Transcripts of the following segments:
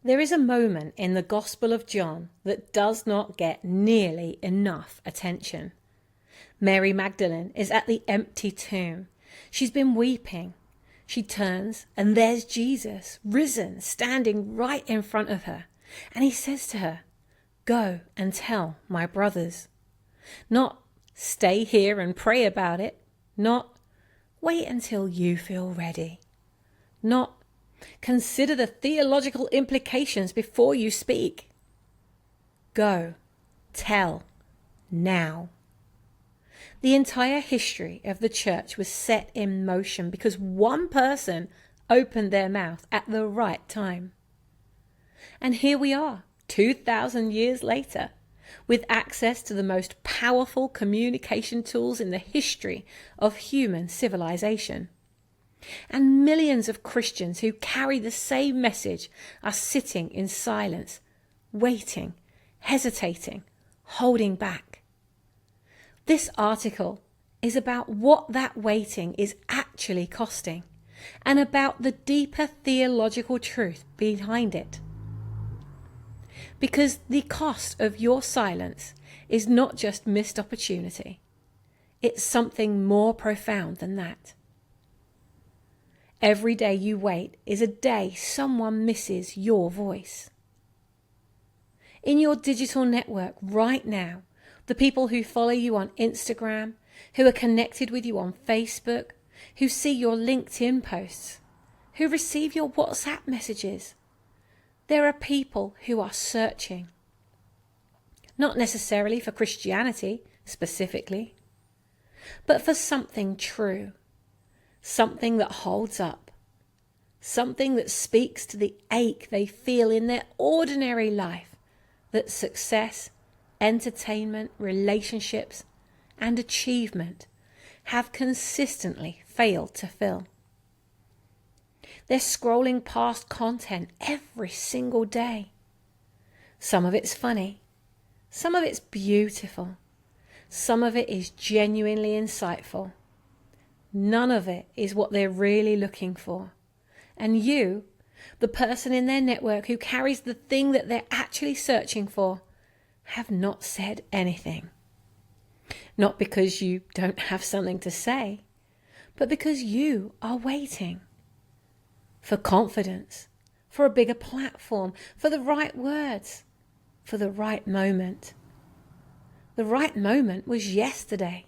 There is a moment in the Gospel of John that does not get nearly enough attention. Mary Magdalene is at the empty tomb. She's been weeping. She turns and there's Jesus, risen, standing right in front of her. And he says to her, "Go and tell my brothers." Not, "Stay here and pray about it." Not, "Wait until you feel ready." Not, "Consider the theological implications before you speak." Go, tell, now. The entire history of the church was set in motion because one person opened their mouth at the right time. And here we are, 2,000 years later, with access to the most powerful communication tools in the history of human civilization. And millions of Christians who carry the same message are sitting in silence, waiting, hesitating, holding back. This article is about what that waiting is actually costing and about the deeper theological truth behind it. Because the cost of your silence is not just missed opportunity. It's something more profound than that. Every day you wait is a day someone misses your voice. In your digital network right now, the people who follow you on Instagram, who are connected with you on Facebook, who see your LinkedIn posts, who receive your WhatsApp messages, there are people who are searching. Not necessarily for Christianity specifically, but for something true. Something that holds up, something that speaks to the ache they feel in their ordinary life that success, entertainment, relationships, and achievement have consistently failed to fill. They're scrolling past content every single day. Some of it's funny, some of it's beautiful, some of it is genuinely insightful. None of it is what they're really looking for. And you, the person in their network who carries the thing that they're actually searching for, have not said anything. Not because you don't have something to say, but because you are waiting. For confidence, for a bigger platform, for the right words, for the right moment. The right moment was yesterday.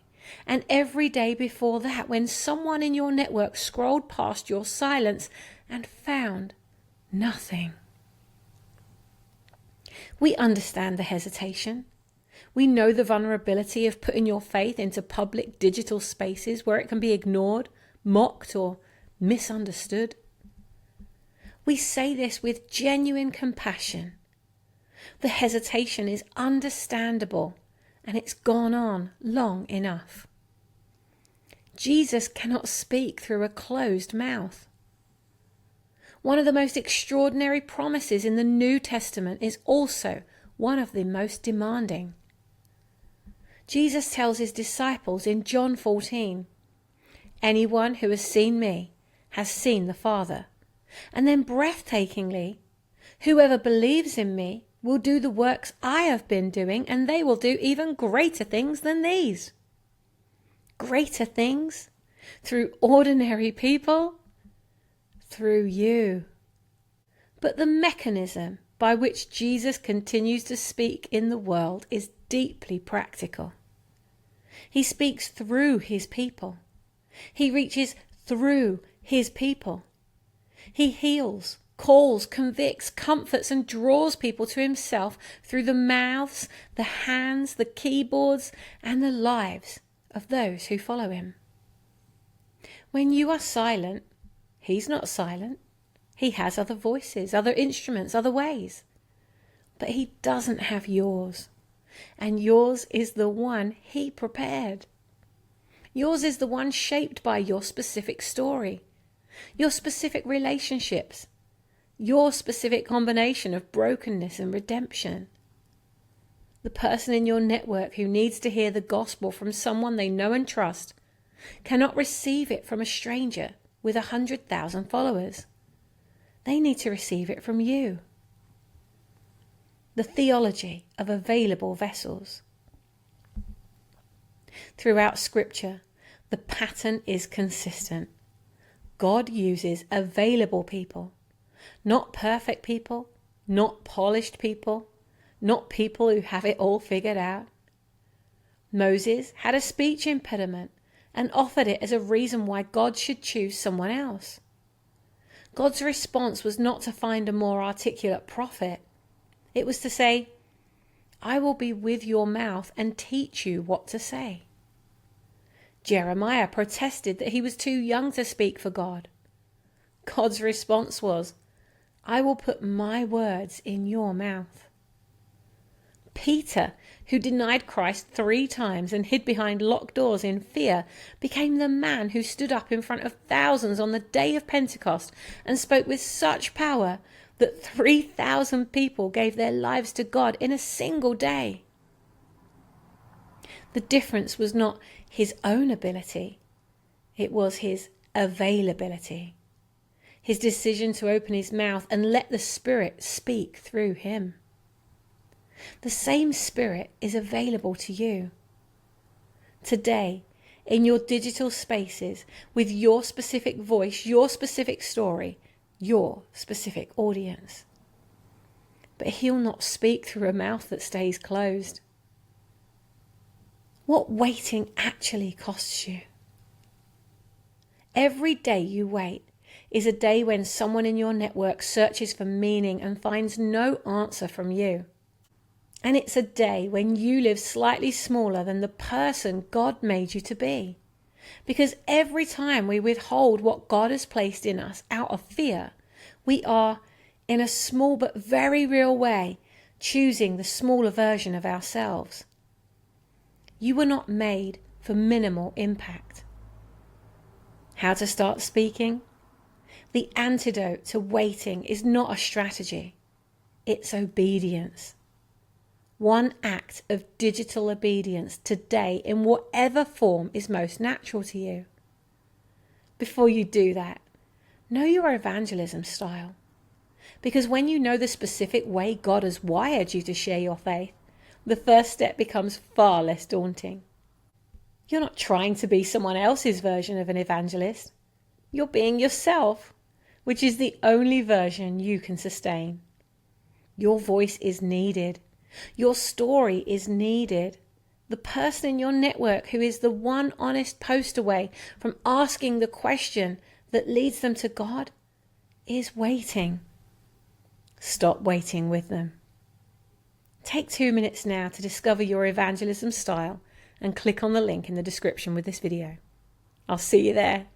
And every day before that, when someone in your network scrolled past your silence and found nothing. We understand the hesitation. We know the vulnerability of putting your faith into public digital spaces where it can be ignored, mocked, or misunderstood. We say this with genuine compassion. The hesitation is understandable. And it's gone on long enough. Jesus cannot speak through a closed mouth. One of the most extraordinary promises in the New Testament is also one of the most demanding. Jesus tells his disciples in John 14, "Anyone who has seen me has seen the Father." And then breathtakingly, "Whoever believes in me will do the works I have been doing, and they will do even greater things than these." Greater things? Through ordinary people? Through you. But the mechanism by which Jesus continues to speak in the world is deeply practical. He speaks through his people. He reaches through his people. He heals, calls, convicts, comforts, and draws people to himself through the mouths, the hands, the keyboards, and the lives of those who follow him. When you are silent, he's not silent. He has other voices, other instruments, other ways. But he doesn't have yours. And yours is the one he prepared. Yours is the one shaped by your specific story, your specific relationships, your specific combination of brokenness and redemption. The person in your network who needs to hear the gospel from someone they know and trust cannot receive it from a stranger with 100,000 followers. They need to receive it from you. the theology of available vessels. Throughout Scripture, the pattern is consistent. God uses available people, not perfect people, not polished people, not people who have it all figured out. Moses had a speech impediment and offered it as a reason why God should choose someone else. God's response was not to find a more articulate prophet. It was to say, I will be with your mouth and teach you what to say. Jeremiah protested that he was too young to speak for God. God's response was, I will put my words in your mouth. Peter, who denied Christ 3 times and hid behind locked doors in fear, became the man who stood up in front of thousands on the day of Pentecost and spoke with such power that 3,000 people gave their lives to God in a single day. The difference was not his own ability, it was his availability, his decision to open his mouth and let the Spirit speak through him. The same Spirit is available to you. Today, in your digital spaces, with your specific voice, your specific story, your specific audience. But he'll not speak through a mouth that stays closed. What waiting actually costs you? Every day you wait is a day when someone in your network searches for meaning and finds no answer from you. And it's a day when you live slightly smaller than the person God made you to be. Because every time we withhold what God has placed in us out of fear, we are, in a small but very real way, choosing the smaller version of ourselves. You were not made for minimal impact. How to start speaking? The antidote to waiting is not a strategy. It's obedience. One act of digital obedience today in whatever form is most natural to you. Before you do that, know your evangelism style. Because when you know the specific way God has wired you to share your faith, the first step becomes far less daunting. You're not trying to be someone else's version of an evangelist. You're being yourself, which is the only version you can sustain. Your voice is needed. Your story is needed. The person in your network who is the one honest post away from asking the question that leads them to God is waiting. Stop waiting with them. Take 2 minutes now to discover your evangelism style and click on the link in the description with this video. I'll see you there.